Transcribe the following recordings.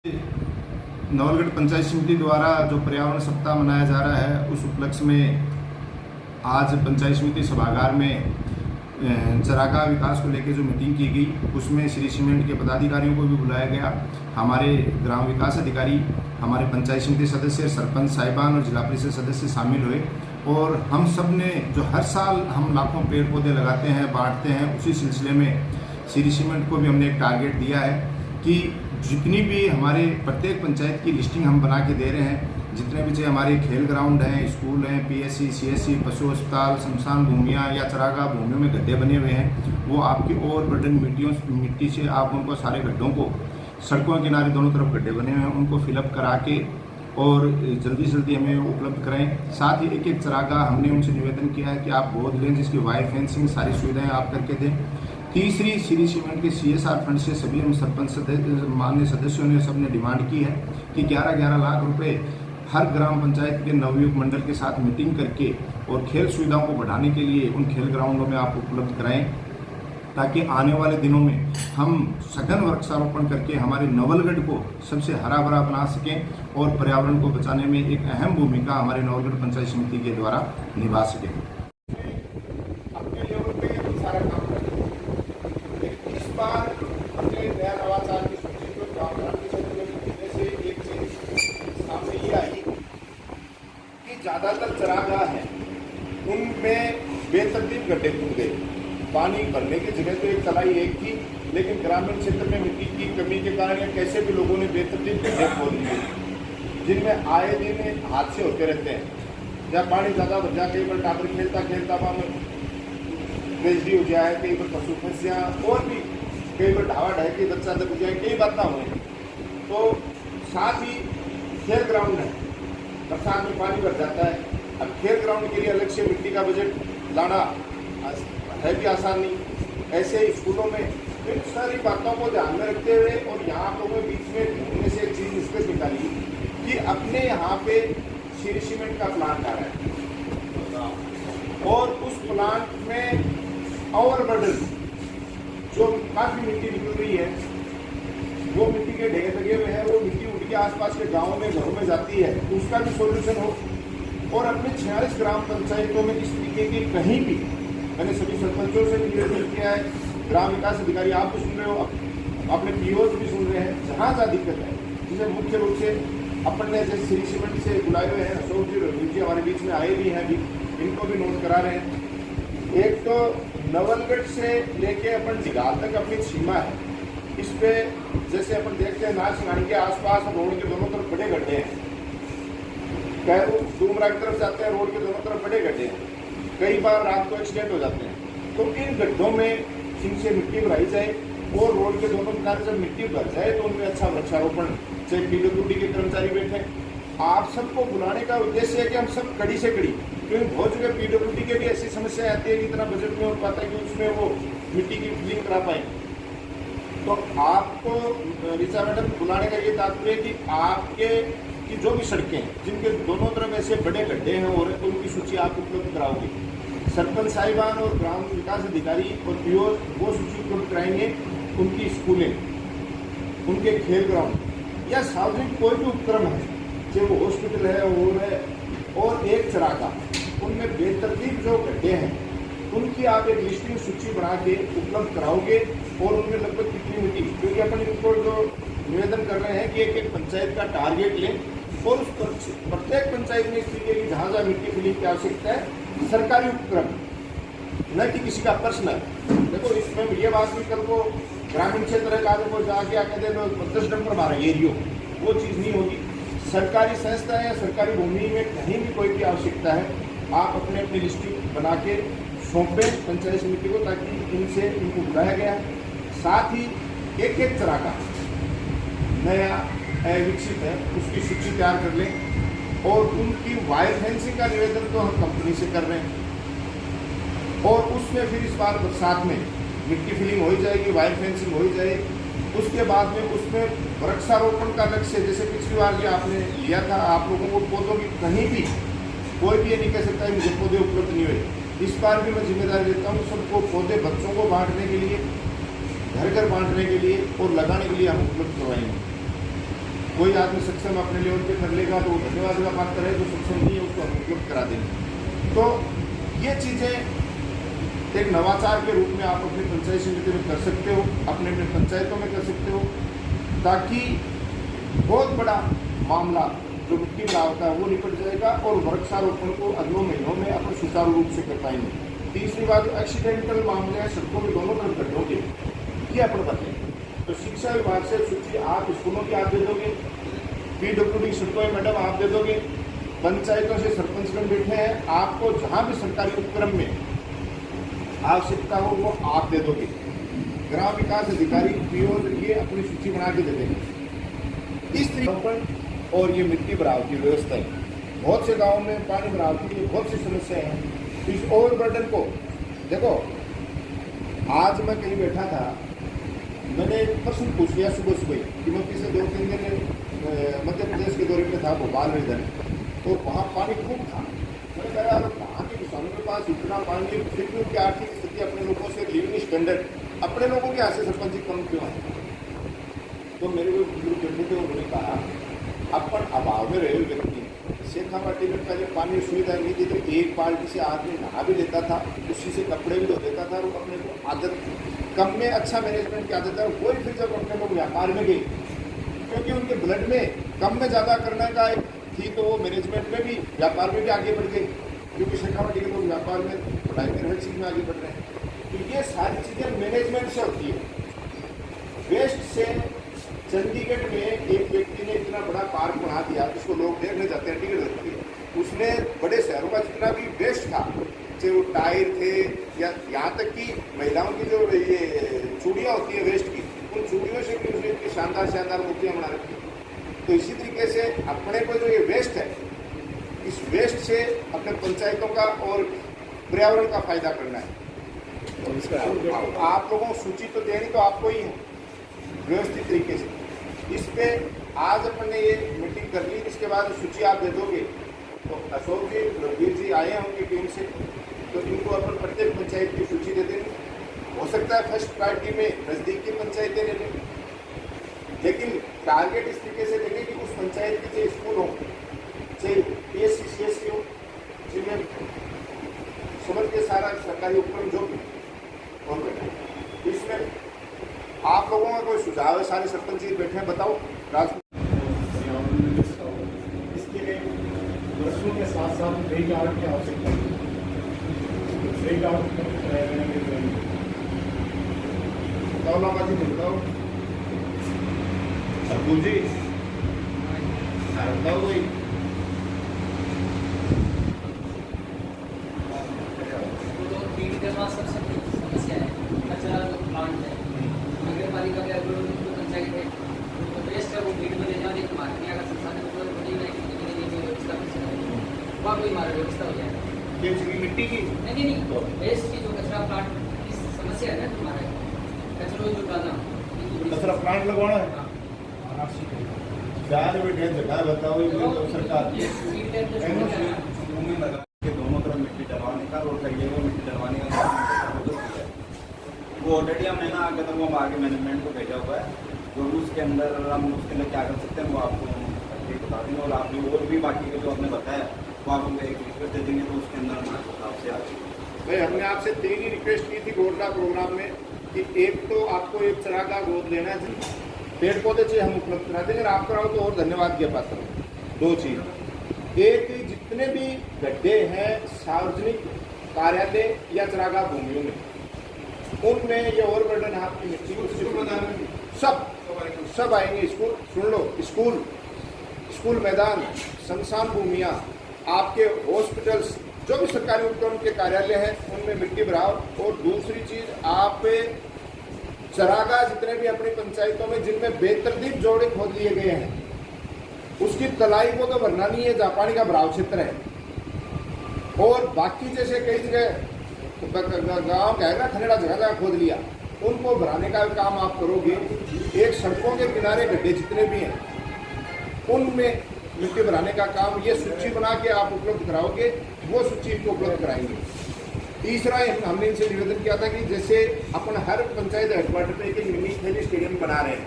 नवलगढ़ पंचायत समिति द्वारा जो पर्यावरण सप्ताह मनाया जा रहा है, उस उपलक्ष्य में आज पंचायत समिति सभागार में चरागाह विकास को लेकर जो मीटिंग की गई, उसमें श्री सीमेंट के पदाधिकारियों को भी बुलाया गया। हमारे ग्राम विकास अधिकारी, हमारे पंचायत समिति सदस्य, सरपंच साहिबान और जिला परिषद सदस्य शामिल हुए। और हम सब ने जो हर साल हम लाखों पेड़ पौधे लगाते हैं, बांटते हैं, उसी सिलसिले में श्री सीमेंट को भी हमने एक टारगेट दिया है कि जितनी भी हमारे प्रत्येक पंचायत की लिस्टिंग हम बना के दे रहे हैं, जितने भी हमारे खेल ग्राउंड हैं, स्कूल हैं, पीएससी, सीएससी, पशु अस्पताल, शमशान भूमियाँ या चरागाह भूमियों में गड्ढे बने हुए हैं, वो आपकी ओवरबर्डन मिट्टी से आप उनको सारे गड्ढों को, सड़कों के किनारे दोनों तरफ गड्ढे बने हुए हैं, उनको फिलअप करा के और जल्दी से जल्दी हमें उपलब्ध कराएं। साथ ही एक एक चरागाह हमने उनसे निवेदन किया है कि आप गोद लें, जिसकी वायर फेंसिंग सारी सुविधाएं आप करके दें। तीसरी, श्री सीमेंट के CSR फंड से सभी हम सरपंच माननीय सदस्यों ने सबने डिमांड की है कि 11-11 लाख रुपए हर ग्राम पंचायत के नवयुक्त मंडल के साथ मीटिंग करके और खेल सुविधाओं को बढ़ाने के लिए उन खेल ग्राउंडों में आप उपलब्ध कराएं, ताकि आने वाले दिनों में हम सघन वृक्षारोपण करके हमारे नवलगढ़ को सबसे हरा भरा बना सकें और पर्यावरण को बचाने में एक अहम भूमिका हमारे नवलगढ़ पंचायत समिति के द्वारा निभा सकें। इस बार अपने नया नवाचार की सूची को से एक चीज सामने ये आई कि ज़्यादातर चरागाह हैं, उनमें बेतरतीब गड्ढे खुद गए। पानी भरने की जगह तो एक तलाई एक थी, लेकिन ग्रामीण क्षेत्र में मिट्टी की कमी के कारण या कैसे भी लोगों ने बेतरतीब गड्ढे खोद दिए, जिनमें आए दिन हादसे होते रहते हैं। जब पानी ज़्यादा भर जाए, कई बार टावर खेलता खेलता वहाँ में ट्रेजडी हो जाए, कई बार पशु फंस जाए, और भी कई बार ढावा ढह के बच्चा दब जाए, कई बात ना हुए। तो साथ ही खेल ग्राउंड है, बरसात में पानी भर जाता है। अब खेल ग्राउंड के लिए अलग से मिट्टी का बजट लाना है भी आसान नहीं। ऐसे स्कूलों में इन सारी बातों को ध्यान में रखते हुए और यहाँ लोगों के बीच में ढूंढने से एक चीज़ निष्कर्ष निकाली कि अपने यहाँ पे श्री सीमेंट का प्लांट आ रहा है और उस प्लांट में ओवरबर्डन जो काफ़ी मिट्टी निकल रही है, वो मिट्टी के ढेर लगे हुए हैं, वो मिट्टी उठ के आसपास के गाँवों में घरों में जाती है, उसका भी सोल्यूशन हो। और अपने 46 ग्राम पंचायतों में इस तरीके की कहीं भी, मैंने सभी सरपंचों से भी निवेदन किया है, ग्राम विकास अधिकारी आप भी सुन रहे हो, अपने POs भी सुन रहे हैं, जहाँ जहाँ दिक्कत है, जिसे मुख्य रूप से अपन ने जैसे श्री सीमेंट से बुलाए हुए हैं, अशोक जी रघुवीर जी हमारे बीच में आए भी हैं, अभी इनको भी नोट करा रहे हैं। एक तो नवलगढ़ से लेके अपन डिगाल तक अपनी सीमा है, इस पे जैसे अपन देखते हैं नाच के आसपास रोड के दोनों तरफ बड़े गड्ढे हैं, कैरू डूमरा की तरफ जाते हैं, रोड के दोनों तरफ बड़े गड्ढे हैं, कई बार रात को एक्सीडेंट हो जाते हैं। तो इन गड्ढों में इनसे मिट्टी भराई जाए और रोड के दोनों किनारे जब मिट्टी भर जाए तो उनमें अच्छा वृक्षारोपण, चाहे PWD के कर्मचारी बैठे। आप सबको बुलाने का उद्देश्य है कि हम सब कड़ी से कड़ी, क्योंकि बहुत जगह PWD के भी ऐसी समस्या आती है कि इतना बजट में हो पाता है कि उसमें वो मिट्टी की फिलिंग करा पाए। तो आपको ऋचा मैडम बुलाने का ये तात्पर्य है कि आपके कि जो भी सड़कें जिनके दोनों तरफ ऐसे बड़े गड्ढे हैं और तो उनकी सूची आप उपलब्ध कराओगे। सरपंच साहिबान और ग्राम विकास अधिकारी और POs वो सूची उपलब्ध कराएंगे। उनकी स्कूलें, उनके खेल ग्राउंड या सार्वजनिक कोई भी उपक्रम है, चाहे वो हॉस्पिटल है और है, और एक चरागाह, उनमें बेतरतीब जो गड्ढे हैं उनकी आप एक लिस्टिंग सूची बना के उपलब्ध कराओगे। और उनमें लगभग कितनी मिट्टी, क्योंकि अपन इनको जो निवेदन कर रहे हैं कि एक एक पंचायत का टारगेट लें और उस प्रत्येक पंचायत में इस तरीके की जहाँ जहाँ मिट्टी फिलिंग की आवश्यकता है, सरकारी उपक्रम, न कि किसी का पर्सनल। देखो इसमें ये बात भी कल को ग्रामीण क्षेत्र का को जाके आके दे लो 10 डंपर मारा एरियो, वो चीज़ नहीं होगी। सरकारी संस्था या सरकारी भूमि में कहीं भी कोई भी आवश्यकता है, आप अपने अपनी लिस्टिंग बना के सौंपें पंचायत समिति को, ताकि इनसे इनको बुलाया गया। साथ ही एक एक चरागाह नया विकसित है, उसकी सूची तैयार कर लें और उनकी वायर फेंसिंग का निवेदन तो हम कंपनी से कर रहे हैं। और उसमें फिर इस बार बरसात में मिट्टी फिलिंग हो ही जाएगी, वायर फेंसिंग हो ही जाए। उसके बाद में उसमें वृक्षारोपण का लक्ष्य, जैसे पिछली बार ये आपने लिया था, आप लोगों को पौधों की कहीं भी कोई भी ये नहीं कह सकता मुझे पौधे उपलब्ध नहीं हुए। इस बार भी मैं जिम्मेदारी लेता हूँ, सबको पौधे बच्चों को बांटने के लिए, घर घर बांटने के लिए और लगाने के लिए हम उपलब्ध करवाएंगे। कोई आदमी सक्षम अपने लेवल पे कर लेगा तो वो धन्यवाद का पात्र है, जो सक्षम नहीं है उसको हम उपलब्ध करा देंगे। तो ये चीज़ें एक नवाचार के रूप में आप अपनी पंचायत समिति में कर सकते हो, अपने अपने पंचायतों में कर सकते हो, ताकि बहुत बड़ा मामला जो मिट्टी बनाव का है वो निपट जाएगा और वृक्षारोपण को अगले महीनों में अपन सुचारू रूप से कर पाएंगे। तीसरी बात, एक्सीडेंटल मामले हैं सड़कों में दोनों तरफ गड्ढों के, ये अपन बताएंगे। तो शिक्षा विभाग से सूची आप स्कूलों की आप दे दोगे, PWD सड़कों मैडम आप दे दोगे, पंचायतों से सरपंचगण बैठे हैं, आपको जहाँ भी सरकारी उपक्रम में आवश्यकता हो वो आप दे दोगे। ग्राम विकास अधिकारी PO ये अपनी सूची बना के दे देंगे। इस तरीके पर और ये मिट्टी भराव की व्यवस्था है, बहुत से गाँव में पानी भराव की लिए बहुत सी समस्याएं हैं। इस ओवरबर्डन को देखो, आज मैं कहीं बैठा था, मैंने एक प्रश्न पूछ लिया सुबह कि मैं पिछले 2-3 दिन मध्य प्रदेश के दौरे में था, भोपाल में इधर, तो वहाँ पानी खूब था। मैंने कहा यार वहाँ के किसानों के पास इतना पानी, फिर भी उनकी आर्थिक स्थिति अपने लोगों से लिविंग स्टैंडर्ड अपने लोगों के यहाँ से सरपंच कम क्यों है। तो मेरे को बुजुर्ग बैठे थे, उन्होंने कहा अपन अभाव में रहे व्यक्ति, शेखावाटी में पहले पानी सुविधा नहीं थी तो एक बाल्टी से आदमी नहा भी लेता था, उसी से कपड़े भी धो देता था, और अपने को आदत कम में अच्छा मैनेजमेंट की आदत है। वही फिर जब अपने लोग व्यापार में गए, क्योंकि उनके ब्लड में कम में ज़्यादा करने का थी, तो वो मैनेजमेंट में भी व्यापार में भी आगे बढ़ गए, क्योंकि शेखावाटी के लोग व्यापार में, पढ़ाई में, हर चीज़ में आगे बढ़ रहे हैं। तो ये सारी चीज़ें मैनेजमेंट से होती है। वेस्ट से चंडीगढ़ में एक व्यक्ति ने इतना बड़ा पार्क बना दिया जिसको लोग देखने जाते हैं, टिकट लगती है। उसने बड़े शहरों का जितना भी वेस्ट था, चाहे वो टायर थे या यहाँ तक कि महिलाओं की जो ये चूड़ियाँ होती है वेस्ट की, उन चूड़ियों से भी उसने इतनी शानदार शानदार मूर्तियाँ बना रखी। तो इसी तरीके से अपने को जो ये वेस्ट है, इस वेस्ट से अपने पंचायतों का और पर्यावरण का फायदा करना है। और इसका आप लोगों को सूची तो देनी तो आपको ही है व्यवस्थित तरीके से। इस पे आज अपन ने ये मीटिंग कर ली, इसके बाद सूची आप दे दोगे तो अशोक जी, रघुवीर जी आए हैं उनकी टीम से, तो इनको अपन प्रत्येक पंचायत की सूची दे देंगे। हो सकता है फर्स्ट प्रायोरिटी में नज़दीक की पंचायतें ले लें, लेकिन टारगेट इस तरीके से देंगे कि उस पंचायत के चाहे स्कूल हो, चाहे PSC CSC हो, जिनमें समझ के सारा सरकारी उपक्रम जो भी और इसमें आप लोगों का कोई सुझाव है? सारे सरपंच जी बैठे हैं, बताओ। इसके लिए वर्षों के साथ साथ ब्रेक आउट की आवश्यकता है। ब्रेक आउट बताओ लामा जी, बताओ अब्दुल जी, बताओ कोई। सबसे समस्या है कचरा जो प्लांट है, नगर पालिका के पंचायत है, तो वेस्ट है वो भीड़ में ले जाने की मार्ग का संसाधन व्यवस्था वहाँ कोई मार्ग व्यवस्था हो जाएगा। मिट्टी की नहीं, वेस्ट की जो कचरा प्लांट की समस्या है ना तुम्हारा, कचरा जो डालना, कचरा प्लांट लगवाना है। चार बेटे जगह बताओ सरकार के दोनों तरफ मिट्टी डलवाने का, रोड करिए वो मिट्टी डलवाने का वो ऑलरेडी हमने ना आगे तक वो आगे मैनेजमेंट को भेजा हुआ है। जो उसके अंदर हम उसके अंदर क्या कर सकते हैं वो आपको बता देंगे, और आप भी और भी बाकी के जो आपने बताया वो आप हमको एक रिक्वेस्ट दे देंगे, तो उसके अंदर हमारे आपसे आ जाएंगे। भाई हमने आपसे 3 ही रिक्वेस्ट की थी गोरला प्रोग्राम में कि एक तो आपको एक चरागाह गोद लेना है, पेड़ पौधे चाहिए हम उपलब्ध करा देंगे, आप कराओ तो और धन्यवाद के पात्र। 2 चीज़, एक जितने भी गड्ढे हैं सार्वजनिक कार्यालय या चरागाह भूमियों में, उनमें ये ओवरबर्डन आपकी मिट्टी सब आएंगे। स्कूल सुन लो, स्कूल मैदान, शमशान भूमियाँ, आपके हॉस्पिटल्स, जो भी सरकारी उपक्रम के कार्यालय हैं उनमें मिट्टी भराव। और दूसरी चीज़, आप चरागाह जितने भी अपनी पंचायतों में जिनमें बेतरतीब जोड़े खोद लिए गए हैं, उसकी तलाई को तो भरना नहीं है जहाँ पानी का भराव क्षेत्र है। और बाकी जैसे कई जगह गाँव का है ना, खनेड़ा जगह खोद लिया, उनको भराने का काम आप करोगे। एक सड़कों के किनारे गड्ढे जितने भी हैं उनमें मिट्टी भराने का काम, ये सूची बना के आप उपलब्ध कराओगे, वो सूची इनको उपलब्ध कराएंगे। तीसरा, हमने इनसे निवेदन किया था कि जैसे अपन हर पंचायत हेडक्वार्टर पे एक मिनी खेल स्टेडियम बना रहे हैं,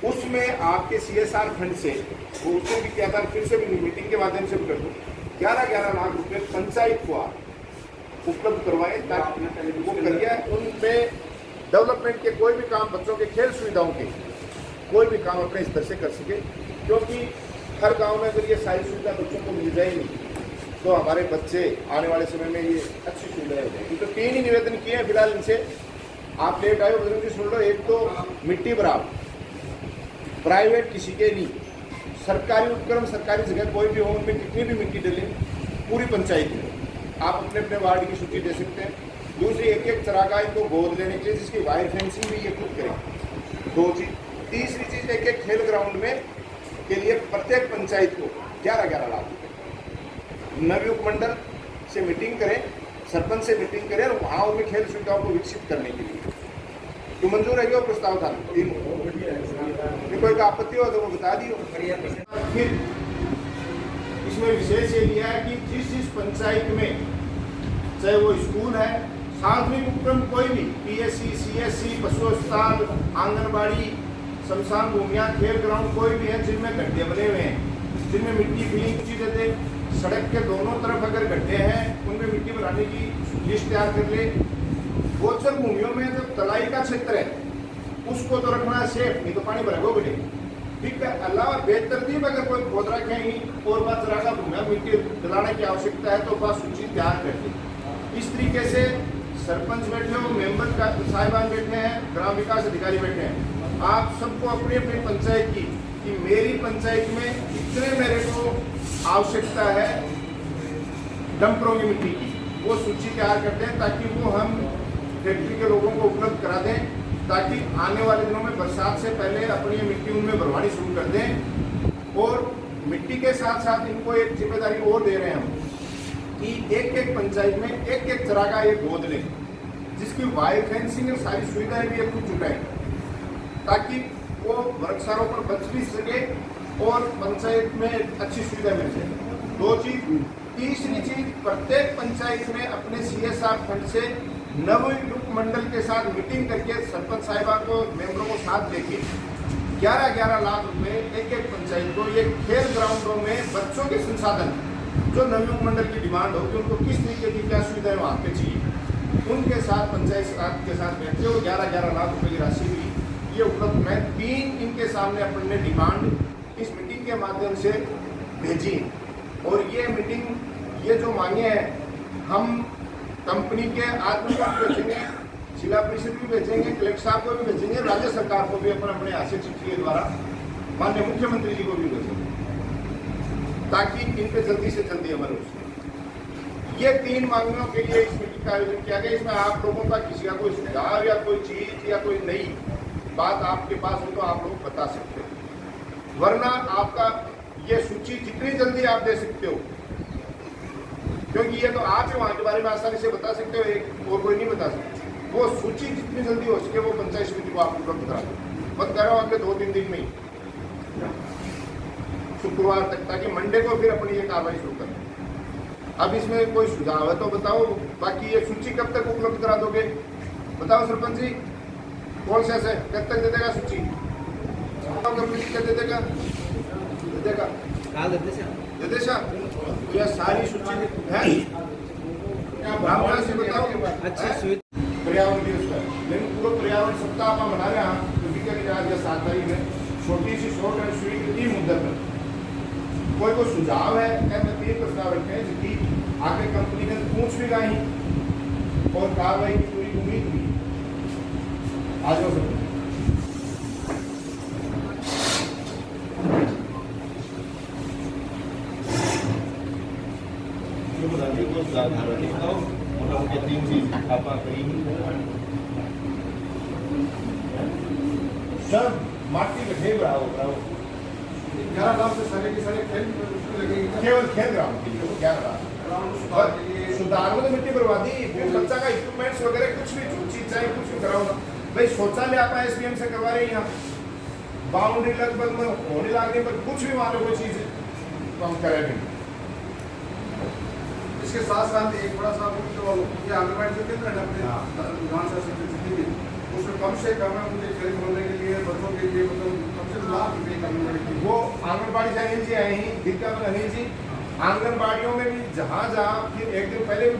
उसमें आपके CSR फंड से, वो उसमें भी क्या था, फिर से भी मीटिंग के माध्यम से भी कर दूँ, 11-11 लाख रुपए पंचायत को आप उपलब्ध करवाएं, ताकि वो करिए उनमें डेवलपमेंट के कोई भी काम, बच्चों के खेल सुविधाओं के कोई भी काम अपने स्तर से कर सके। क्योंकि हर गांव में अगर ये सारी सुविधा बच्चों को मिल जाएगी तो हमारे बच्चे आने वाले समय में ये अच्छी सुविधाएं हो जाएगी। तो 3 ही निवेदन किए हैं फिलहाल इनसे, आप लेट आए हो जी, सुन लो। एक तो मिट्टी बराबर, प्राइवेट किसी के नहीं, सरकारी उपक्रम सरकारी जगह कोई भी हो, उनमें कितनी भी मिट्टी डले पूरी पंचायत में आप अपने अपने वार्ड की सूची दे सकते हैं। दूसरी, एक चरागाह को गोद लेने के लिए जिसकी वायर फेंसिंग भी ये खुद करें। 2 चीज। तीसरी चीज, एक खेल ग्राउंड में के लिए प्रत्येक पंचायत को 11-11 लाख रुपये, नवी उपमंडल से मीटिंग करें, सरपंच से मीटिंग करें और वहाँ उनमें खेल सुविधाओं को विकसित करने के लिए। तो मंजूर है क्या प्रस्ताव था? कोई का आपत्ति हो तो वो बता दियो। फिर इसमें विशेष ये लिया है कि जिस पंचायत में, चाहे वो स्कूल है, सार्वजनिक उपक्रम कोई भी, PSC, CSC, पशु अस्पताल, आंगनबाड़ी, शमशान भूमियाँ, खेल ग्राउंड कोई भी है जिनमें गड्ढे बने हुए हैं, जिनमें मिट्टी फिलिंग की चीज़ें थे, सड़क के दोनों तरफ अगर गड्ढे हैं उनमें मिट्टी बनाने की लिस्ट तैयार कर ले। गोचर भूमियों में जो तलाई का क्षेत्र है उसको तो रखना है सेफ, नहीं तो पानी भरेगा बेटे। ठीक है, अलावा बेतरतीब अगर कोई खोद रखे ही और बात चरागा भूमिया मिट्टी दिलाने की आवश्यकता है तो बस सूची तैयार कर दी। इस तरीके से सरपंच बैठे हो, मेंबर का साहिबान बैठे हैं, ग्राम विकास अधिकारी बैठे हैं, आप सबको अपनी अपनी पंचायत की कि मेरी पंचायत में इतने मेरे को आवश्यकता है डंपरों की मिट्टी की, वो सूची तैयार करते हैं ताकि वो हम फैक्ट्री के लोगों को उपलब्ध करा दें, ताकि आने वाले दिनों में बरसात से पहले अपनी मिट्टी उनमें भरवानी शुरू कर दें। और मिट्टी के साथ साथ इनको एक जिम्मेदारी और दे रहे हैं हम कि एक पंचायत में एक चरागाह ये गोद लें, जिसकी वायर फेंसिंग और सारी सुविधाएं भी खुद जुटाएं, ताकि वो वृक्षारोपण बच भी सके और पंचायत में अच्छी सुविधा मिल जाए। 2 चीज। तीसरी चीज, प्रत्येक पंचायत में अपने CSR फंड से नव उपमंडल के साथ मीटिंग करके सरपंच साहिबा को, मेंबरों को साथ लेके 11-11 लाख रुपए एक पंचायत को ये खेल ग्राउंडों में बच्चों के संसाधन जो नवी उपमंडल की डिमांड होगी, उनको किस तरीके की क्या सुविधाएं वहाँ पे चाहिए, उनके साथ पंचायत के साथ बैठे हो 11-11 लाख रुपए की राशि भी ये उपलब्ध है। 3 इनके सामने अपने डिमांड इस मीटिंग के माध्यम से भेजी और ये मीटिंग ये जो मांगे हैं हम कंपनी के आदमी को भेजेंगे, जिला परिषद भी भेजेंगे, कलेक्टर साहब को भी भेजेंगे, राज्य सरकार को भी अपने आशय चिट्ठी के द्वारा माननीय मुख्यमंत्री जी को भी भेजेंगे, ताकि इन पे जल्दी से जल्दी अमल हो सके। ये 3 मांगों के लिए इस मीटिंग का आयोजन किया गया। इसमें आप लोगों का किसी का कोई सुझाव या कोई चीज या कोई नई बात आपके पास हो तो आप लोग बता सकते हो, वरना आपका ये सूची जितनी जल्दी आप दे सकते हो, क्योंकि ये तो आप ही वहाँ के बारे में आसानी से बता सकते हो, एक और कोई नहीं बता सकते। वो सूची जितनी जल्दी हो सके वो पंचायत समिति को आप उपलब्ध करा दो, मत करो अगले 2-3 दिन में ही, शुक्रवार तक, ताकि मंडे को फिर अपनी ये कार्रवाई शुरू करें। अब इसमें कोई सुझाव है तो बताओ, बाकी ये सूची कब तक उपलब्ध करा दोगे बताओ सरपंच जी, कौन सा है, कब तक दे देगा सूची, कब दे देगा, दे देगा यह सारी सूची है। से बताओ अच्छा पर्यावरण दिवस का, लेकिन पूरा पर्यावरण सप्ताह आप मना रहे हैं, क्योंकि आज 7 तारीख में छोटी सी शॉर्ट एंड स्वीट की मुद्दत में कोई सुझाव है, मैं 3 प्रस्ताव रखे हैं जिसकी आगे कंपनी ने पूछ भी गई और कार्रवाई की पूरी उम्मीद हुई। आज हो सकता मोटा-मोटी 3 चीज आपा करी सर, माटी का ढेर बढ़ाओ 11 लाख से सारे के सारे खेल लगेगी, केवल खेल ग्राउंड के लिए 11 लाख सुधार में तो मिट्टी बर्बादी, फिर बच्चा का इक्विपमेंट्स वगैरह कुछ भी चीज चाहे कुछ भी कराओ ना भाई। शौचालय आप SBM से करवा रहे हैं, यहाँ बाउंड्री लगभग में होने लगने पर कुछ भी मान लो कोई चीज तो हम करेंगे। इसके साथ साथ एक बड़ा सा जो ये आंगनबाड़ी जो केंद्र है अपने विधानसभा क्षेत्र जितनी भी, उसमें कम से कम है मुझे खेल खोलने के लिए बच्चों के लिए मतलब कम से लाख रुपए का वो आंगनबाड़ी से अनिल जी आए हैं, दिक्कत अनिल जी आंगनबाड़ियों में भी जहाँ जहाँ फिर एक दिन पहले भी